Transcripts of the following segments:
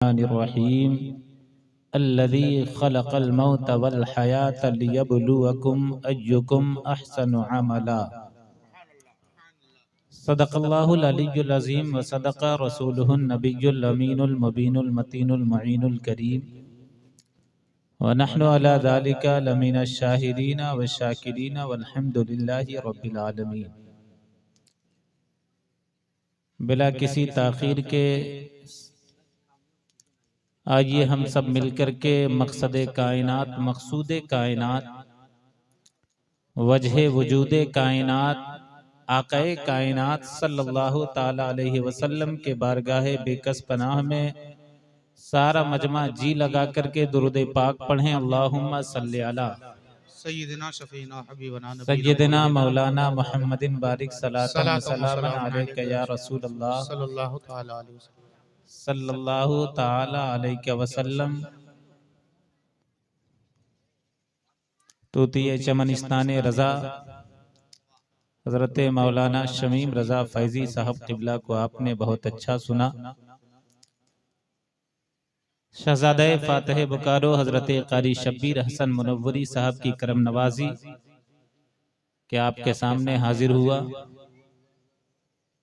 रहीम अल्लज़ी खलक़ल मौत वल हयात लियब्लुवकुम अय्युकुम अहसनु अमला। सदक़ल्लाहुल अलीयुल अज़ीम व सदक़ रसूलुहुन नबियुल अमीनुल मुबीनुल मतीनुल मुईनुल करीम व नहनु अला ज़ालिका लमिनश शाहिदीन व शाकिरीन वल्हम्दुलिल्लाहि रब्बिल आलमीन। बिला किसी ताख़ीर के आइए हम सब मिलकर के मकसद कायनात, मकसूद कायनात, वजह वजूद कायनात, आक़ाए कायनात सल्लल्लाहु ताला अलैहि वसल्लम के बारगाहे बेकस पनाह में सारा मजमा जी लगा करके दुरूद पाक पढ़ें। अल्लाहुम्मा सल्ली अला सय्यिदना शफीना हबीबना सय्यदना मौलाना मुहम्मदिन बारिक सलातन व सलामन अलैका या रसूल अल्लाह सल्लल्लाहु ताला अलैहि वसल्लम। सल्लल्लाहु ताला अलैहि वसल्लम। तूतिए चमनिस्तान रज़ा हज़रत मौलाना शमीम रज़ा फैज़ी साहब क़िबला को आपने बहुत अच्छा सुना। शहज़ादे फ़ातिह बुकारो हज़रत क़ारी शब्बीर हसन मुनव्वरी साहब की करम नवाजी के आपके सामने हाजिर हुआ।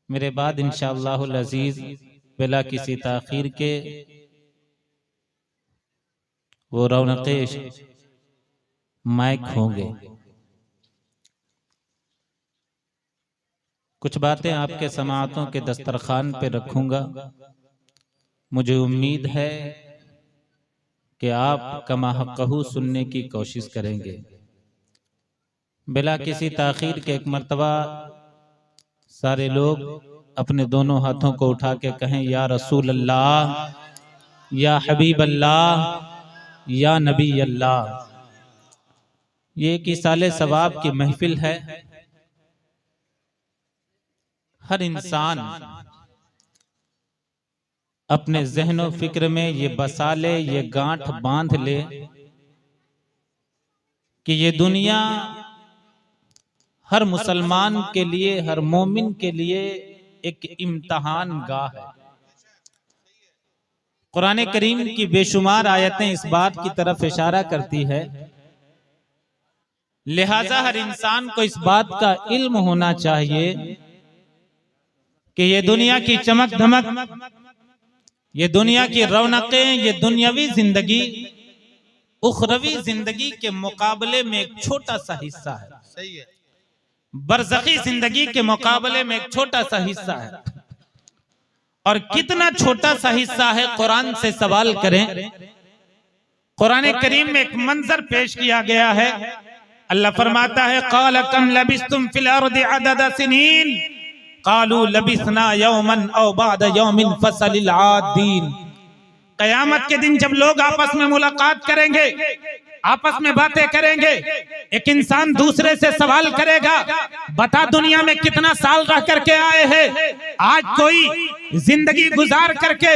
मेरे बाद इंशाअल्लाहुल अज़ीज़ बिला किसी ताख़ीर के वो रौनक़े माइक होंगे। कुछ बातें आपके समाअतों के दस्तरखान पे रखूंगा। मुझे उम्मीद है कि आप कमा हक़्क़हू सुनने की कोशिश करेंगे। बिला किसी ताख़ीर के एक मर्तबा सारे लोग अपने दोनों हाथों को उठा के कहें, या रसूल अल्लाह, या हबीब अल्लाह, या नबी अल्लाह। ये एक इसाले सवाब की महफिल है। हर इंसान अपने ज़हनो फिक्र में ये बसा ले, ये गांठ बांध ले कि ये दुनिया हर मुसलमान के लिए, हर मोमिन के लिए एक इम्तहान गाह है। कुरान करीम की बेशुमार आयतें इस बात की तरफ इशारा करती है। लिहाजा हर इंसान को इस बात का इल्म होना चाहिए कि ये दुनिया की चमक धमक, ये दुनिया की रौनकें, ये दुनियावी जिंदगी उखरवी जिंदगी के मुकाबले में एक छोटा सा हिस्सा है। सही है। बरज़खी जिंदगी के मुकाबले में एक छोटा सा हिस्सा है। और कितना छोटा सा हिस्सा है, कुरान से सवाल करें। कुरान करीम में एक मंजर पेश किया गया है। अल्लाह फरमाता है, क़ाल कम लबिस्तुम फिल अर्दि अदद सिनीन क़ालू लबिसना यौमन औ बाद यौमिन फसलिल आदीन। कयामत के दिन जब लोग आपस में मुलाकात करेंगे, आपस में बातें करेंगे, एक इंसान दूसरे से सवाल करेगा, बता दुनिया में कितना साल रह करके आए हैं। आज कोई जिंदगी गुजार करके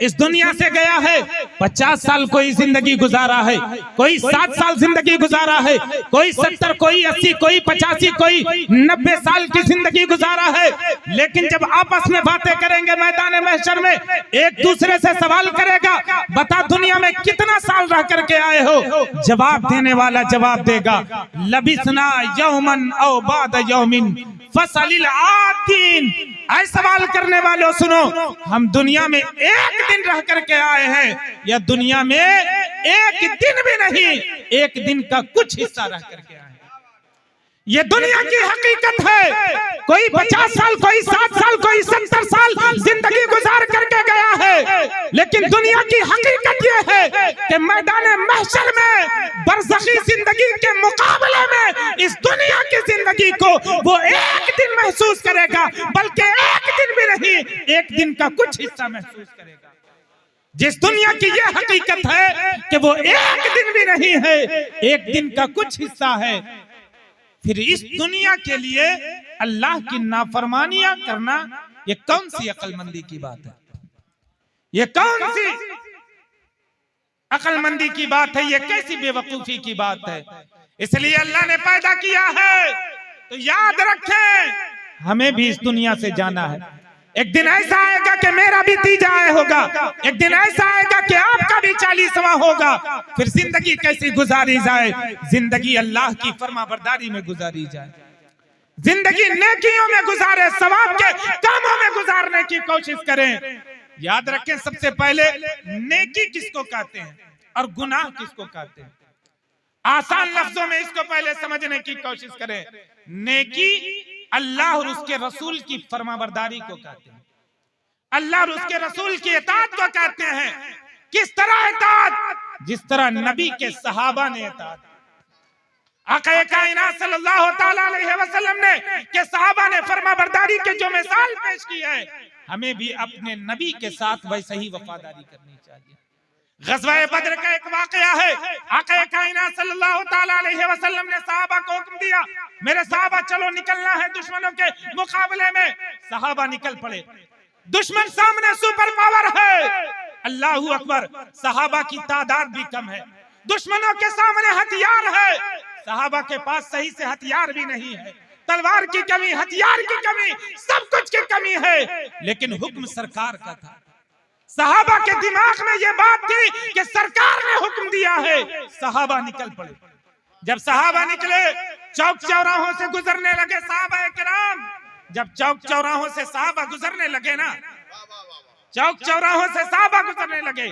इस दुनिया से गया है, 50 साल कोई जिंदगी गुजारा है, कोई 7 साल जिंदगी गुजारा है, कोई 70, कोई 80, कोई 85, कोई 90 साल की जिंदगी गुजारा है। लेकिन जब आपस में बातें करेंगे मैदान महशर में, एक दूसरे से सवाल करेगा, बता दुनिया में कितना साल रह करके आए हो। जवाब देने वाला जवाब देगा, लबिसना यौमन औ बाद यौमिन फसलिल आदीन। ऐ सवाल करने वालों सुनो, हम दुनिया में एक दिन रह करके आए हैं या दुनिया में एक दिन भी नहीं, एक दिन का कुछ हिस्सा रह करके आए हैं। ये दुनिया की हकीकत है। कोई 50 साल, कोई 60 साल, कोई 70 साल जिंदगी गुजार करके गया है। लेकिन दुनिया की हकीकत ये है कि मैदान महशर में बरज़खी जिंदगी के मुकाबले में इस दुनिया की जिंदगी को वो एक दिन महसूस करेगा, बल्कि एक दिन भी नहीं, एक दिन का कुछ हिस्सा महसूस करेगा। जिस दुनिया की ये हकीकत है कि वो एक दिन भी नहीं है, एक दिन का कुछ हिस्सा है, फिर इस दुनिया के लिए अल्लाह की नाफरमानियां करना ये कौन सी अक्लमंदी की बात है? ये कौन सी अक्लमंदी की बात है? ये कैसी बेवकूफी की बात है? इसलिए अल्लाह ने पैदा किया है तो याद रखें, हमें भी इस दुनिया से जाना है। एक दिन ऐसा आएगा कि मेरा भी तीजा होगा, एक दिन ऐसा आएगा कि आपका भी 40वां होगा। फिर जिंदगी कैसी गुजारी जाए? जिंदगी अल्लाह की फरमाबरदारी में गुजारी जाए, जिंदगी नेकियों में गुजारे, सवाब के कामों में गुजारने की कोशिश करें। याद रखें, सबसे पहले नेकी किसको कहते हैं और गुनाह किसको कहते हैं। आसान लफ्जों में इसको पहले समझने की कोशिश करें। नेकी अल्लाह और उसके रसूल की फरमाबरदारी को कहते हैं, अल्लाह और उसके रसूल की इताअत को कहते हैं। किस तरह इताअत? जिस तरह नबी के सहाबा ने इताअत, आका कायनात सल्लल्लाहु ताला अलैहि वसल्लम ने के सहाबा ने फरमाबरदारी के जो मिसाल पेश की है, हमें भी अपने नबी के साथ वैसे ही वफादारी करनी चाहिए। ग़ज़वा बद्र का एक वाक़या है, आका कायनात सल्लल्लाहु ताला अलैहि वसल्लम ने सहाबा को हुक्म दिया, मेरे सहाबा चलो निकलना है दुश्मनों के मुकाबले में। सहाबा निकल पड़े, दुश्मन सामने सुपर पावर है, अल्लाहू अकबर। सहाबा की तादाद भी कम है, दुश्मनों के सामने हथियार है, सहाबा के पास सही से हथियार भी नहीं है, तलवार की कमी, हथियार की कमी, सब कुछ की कमी है। लेकिन हुक्म सरकार का था, सहाबा के दिमाग में ये बात थी कि सरकार ने हुक्म दिया है। सहाबा निकल पड़े। जब सहाबा निकले, चौक चौराहों से गुजरने लगे सहाबा किराम। जब चौक चौराहों से सहाबा गुजरने लगे ना, चौक चौराहों से सहाबा गुजरने लगे,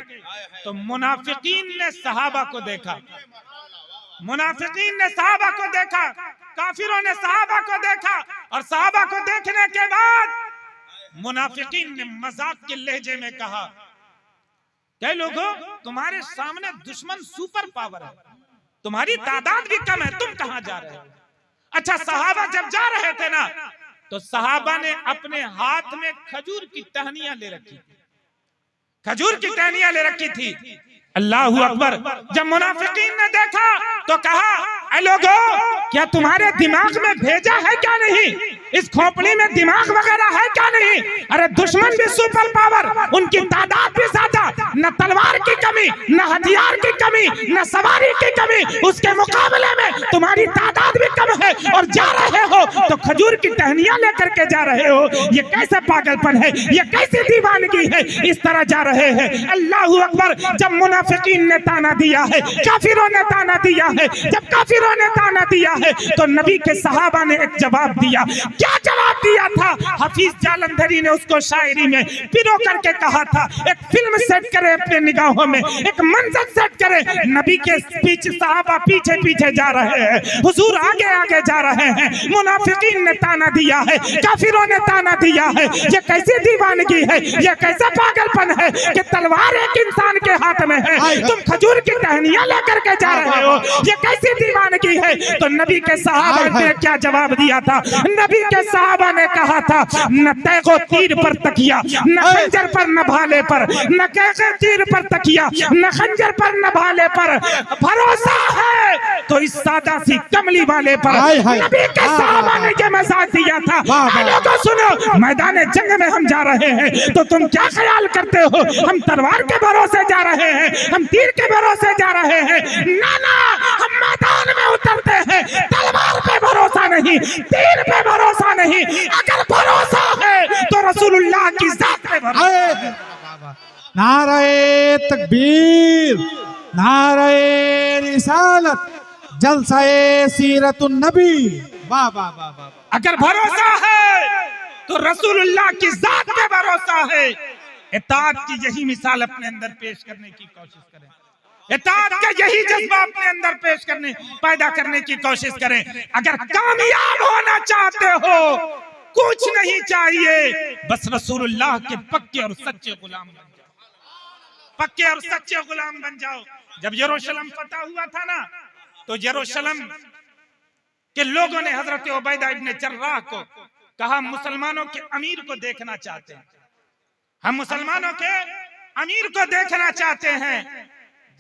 तो मुनाफिकीन ने सहाबा को देखा, मुनाफिकीन ने सहाबा को देखा, काफिरों ने सहाबा को देखा। और सहाबा को देखने के बाद मुनाफिकीन ने मजाक के लहजे में कहा, कई लोगों, तुम्हारे सामने दुश्मन सुपर पावर है, तुम्हारी तादाद भी कम है, तुम कहां जा रहे हो? अच्छा, सहाबा जब जा रहे थे ना, तो सहाबा ने अपने हाथ में खजूर की टहनियां ले रखी थी, खजूर की टहनियां ले रखी थी। अल्लाहू अकबर। जब मुनाफिकीन ने देखा तो कहा, ऐ लोगों, क्या तुम्हारे दिमाग में भेजा है क्या नहीं? इस खोपड़ी में दिमाग वगैरह है क्या नहीं? अरे दुश्मन भी सुपर पावर, उनकी तादाद भी ज्यादा, न तलवार की कमी, न हथियार की कमी, न सवारी की कमी, उसके मुकाबले में तुम्हारी तादाद भी कम है और जा रहे हो तो खजूर की टहनियां लेकर के जा रहे हो। ये कैसे पागलपन है, ये कैसी दीवानगी है, इस तरह जा रहे हैं। अल्लाहू अकबर। जब मुनाफिकीन ने ताना दिया है, काफिरों ने ताना दिया है, जब काफिरों ने ताना दिया है तो नबी के सहाबा ने एक जवाब दिया। क्या जवाब दिया था? हफीज जालंधरी ने उसको शायरी में पिरो करके कहा था, एक फिल्म सेट करे अपने निगाहों में, एक मंजर सेट करे, नबी के पीछे सहाबा पीछे पीछे जा रहे हैं, हुजूर आगे आगे जा रहे हैं। मुनाफिकीन ने ताना दिया है, काफिरों ने ताना दिया है। ये कैसी दीवानगी है, ये कैसा पागलपन है कि तलवार एक इंसान के हाथ में है, तुम खजूर की टहनियां लेकर के जा रहे हो, ये कैसी दीवानगी है? तो नबी के सहाबा ने क्या जवाब दिया था? नबी के सहाबा ने कहा था, न तैगो तीर पर तकिया, न खंजर पर, न भाले पर, न कैसे तीर पर तकिया, न खंजर पर, न भाले पर, भरोसा है तो इस सादा सी कमली वाले पर। नबी के सहाबा ने ये मैसेज दिया था। लोगों सुनो, मैदान जंग में हम जा रहे हैं तो तुम क्या ख्याल करते हो हम तलवार के भरोसे जा रहे हैं, हम तीर के भरोसे जा रहे हैं? ना ना, हम मैदान में उतरते हैं, तलवार पे भरोसा नहीं, तीर पे भरोसा नहीं, अगर भरोसा है तो रसूलुल्लाह की जात पे भरोसा। नारे तकबीर, नारे रिसालत, जलसाए सीरतुन नबी। वाह वाह वाह वाह। अगर भरोसा है तो रसूलुल्लाह की जात पे भरोसा है। इताअत की यही मिसाल अपने अंदर पेश करने की कोशिश करें, इताअत का यही जज्बा अपने अंदर पेश करने, पैदा करने की कोशिश करें। अगर कामयाब होना चाहते हो, कुछ नहीं चाहिए, बस रसूलुल्लाह के पक्के और सच्चे गुलाम बन जाओ, पक्के और सच्चे गुलाम बन जाओ। जब यरूशलेम फतह हुआ था ना, तो यरूशलेम के लोगों ने हजरत उबैदा इब्न जर्राह को कहा, मुसलमानों के अमीर को देखना चाहते हैं, हम मुसलमानों के अमीर को देखना चाहते हैं।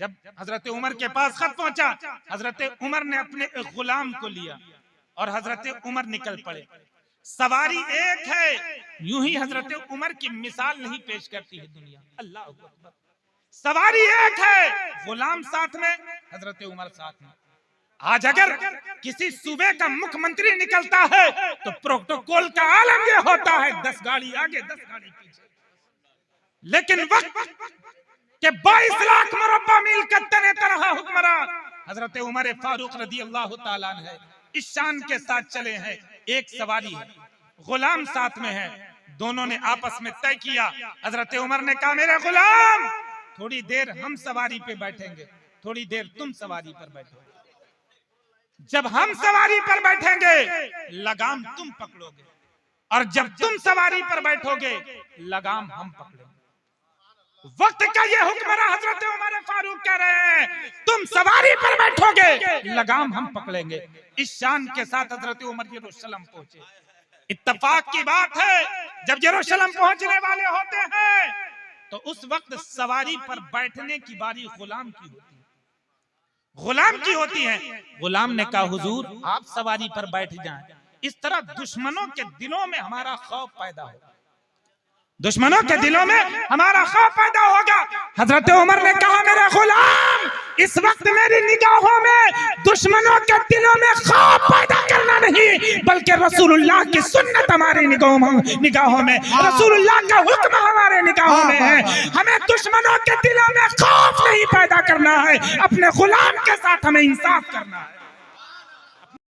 जब हजरत उमर के पास खत पहुंचा, हजरत उमर ने अपने एक गुलाम को लिया और हजरत उमर निकल पड़े। सवारी एक है, यूं ही हजरत उमर की मिसाल नहीं पेश करती है दुनिया। अल्लाह अकबर। सवारी एक है, गुलाम साथ में, हजरत उमर साथ में। आज अगर किसी सूबे का मुख्यमंत्री निकलता है तो प्रोटोकॉल का आलम ये होता है 10 गाड़ी आगे 10 गाड़ी पीछे। लेकिन वक्त के 22 लाख मुरब्बा मील का तने तरह हुक्मरान हजरत उमर फारूक रदी अल्लाह तआला अन्हु इस शान के साथ चले हैं। एक सवारी है, गुलाम साथ में है, दोनों ने आपस में तय किया। हजरत उमर ने कहा मेरे गुलाम थोड़ी देर हम सवारी पे बैठेंगे, थोड़ी देर तुम सवारी पर बैठोगे। जब हम सवारी पर बैठेंगे लगाम तुम पकड़ोगे, और जब तुम सवारी पर बैठोगे लगाम हम पकड़ेंगे। वक्त का ये हुक्मरान हजरत उमर फारूक कह रहे हैं तुम सवारी पर बैठोगे लगाम हम पकड़ेंगे। इस शान के साथ हजरत उमर यरूशलेम पहुंचे। इत्तेफाक की बात है जब यरूशलेम पहुंचने वाले होते हैं तो उस वक्त सवारी पर बैठने की बारी गुलाम की होती है, गुलाम की होती है। गुलाम ने कहा हुजूर आप सवारी पर बैठ जाएं। इस तरह दुश्मनों के दिलों में हमारा खौफ पैदा होगा, दुश्मनों के दिलों में हमारा खौफ पैदा होगा। हजरत उमर ने कहा मेरे गुलाम इस वक्त मेरी निगाहों में दुश्मनों के दिलों में खौफ पैदा करना नहीं बल्कि रसूलुल्लाह की सुन्नत हमारी निगाहों में, रसूलुल्लाह का हुक्म हमारे निगाहों में है। हमें दुश्मनों के दिलों में खौफ नहीं पैदा करना है, अपने गुलाम के साथ हमें इंसाफ करना है।